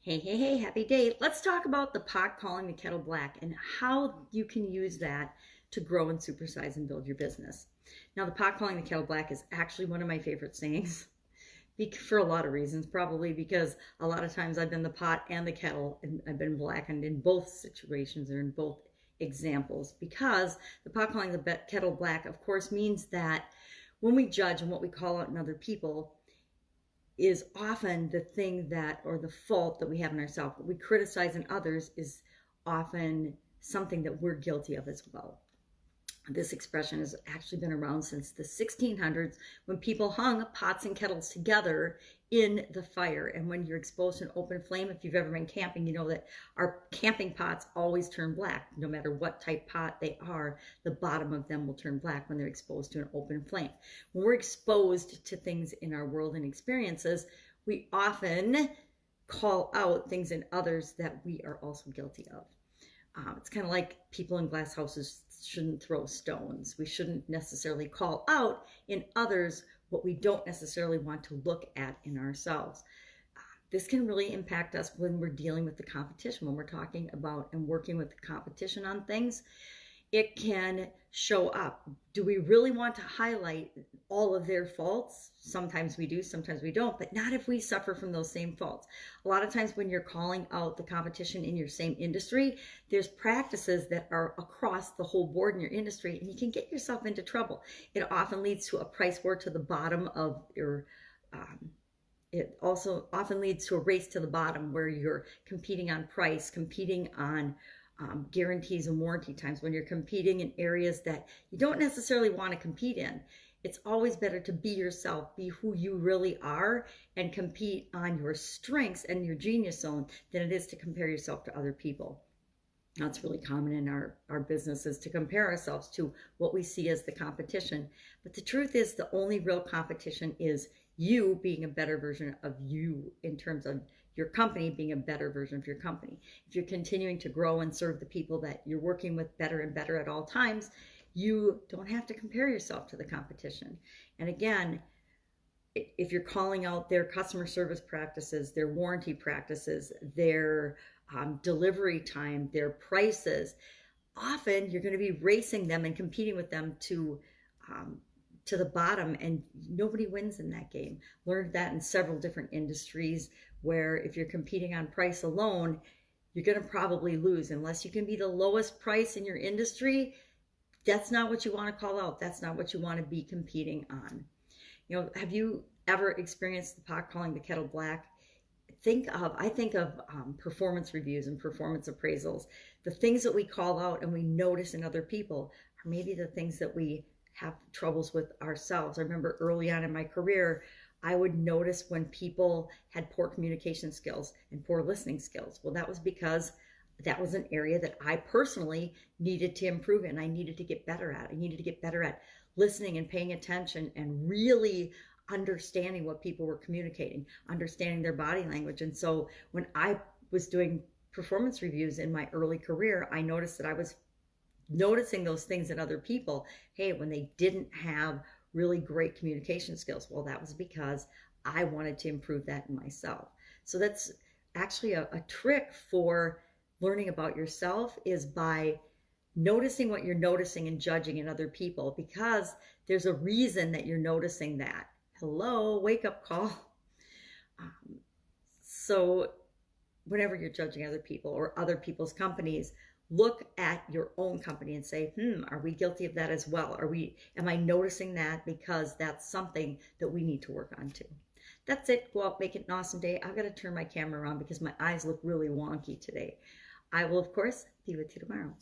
Hey, hey, hey, happy day. Let's talk about the pot calling the kettle black and how you can use that to grow and supersize and build your business. Now, the pot calling the kettle black is actually one of my favorite sayings for a lot of reasons. Probably because a lot of times I've been the pot and the kettle, and I've been blackened in both situations or in both examples. Because the pot calling the kettle black, of course, means that when we judge and what we call out in other people, is often the thing that, or the fault that we have in ourselves. What we criticize in others is often something that we're guilty of as well. This expression has actually been around since the 1600s when people hung pots and kettles together in the fire. And when you're exposed to an open flame, if you've ever been camping, you know that our camping pots always turn black. No matter what type pot they are, the bottom of them will turn black when they're exposed to an open flame. When we're exposed to things in our world and experiences, we often call out things in others that we are also guilty of. It's kind of like people in glass houses shouldn't throw stones. We shouldn't necessarily call out in others what we don't necessarily want to look at in ourselves. This can really impact us when we're dealing with the competition, when we're talking about and working with the competition on things. It can show up. Do we really want to highlight all of their faults? Sometimes we do, sometimes we don't, but not if we suffer from those same faults. A lot of times when you're calling out the competition in your same industry, there's practices that are across the whole board in your industry, and you can get yourself into trouble. It often leads to a price war to the bottom of your it also often leads to a race to the bottom where you're competing on price, competing on guarantees and warranty times, when you're competing in areas that you don't necessarily want to compete in. It's always better to be yourself, be who you really are, and compete on your strengths and your genius zone than it is to compare yourself to other people. That's really common in our businesses, to compare ourselves to what we see as the competition. But the truth is, the only real competition is you being a better version of you, in terms of your company being a better version of your company. If you're continuing to grow and serve the people that you're working with better and better at all times, you don't have to compare yourself to the competition. And again, if you're calling out their customer service practices, their warranty practices, their delivery time, their prices, often you're going to be racing them and competing with them to the bottom, and nobody wins in that game. Learned that in several different industries, where if you're competing on price alone, you're going to probably lose. Unless you can be the lowest price in your industry, that's not what you want to call out. That's not what you want to be competing on. You know, have you ever experienced the pot calling the kettle black? I think of performance reviews and performance appraisals. The things that we call out and we notice in other people are maybe the things that we have troubles with ourselves. I remember early on in my career, I would notice when people had poor communication skills and poor listening skills. Well, that was because that was an area that I personally needed to improve in. I needed to get better at. I needed to get better at listening and paying attention and really understanding what people were communicating, understanding their body language. And so when I was doing performance reviews in my early career, I noticed that I was noticing those things in other people. Hey, when they didn't have really great communication skills, well, that was because I wanted to improve that in myself. So that's actually a trick for learning about yourself, is by noticing what you're noticing and judging in other people, because there's a reason that you're noticing that. Hello, wake up call. So whenever you're judging other people or other people's companies, look at your own company and say, are we guilty of that as well? Am I noticing that? Because that's something that we need to work on too. That's it. Go out, make it an awesome day. I've got to turn my camera around because my eyes look really wonky today. I will, of course, be with you tomorrow.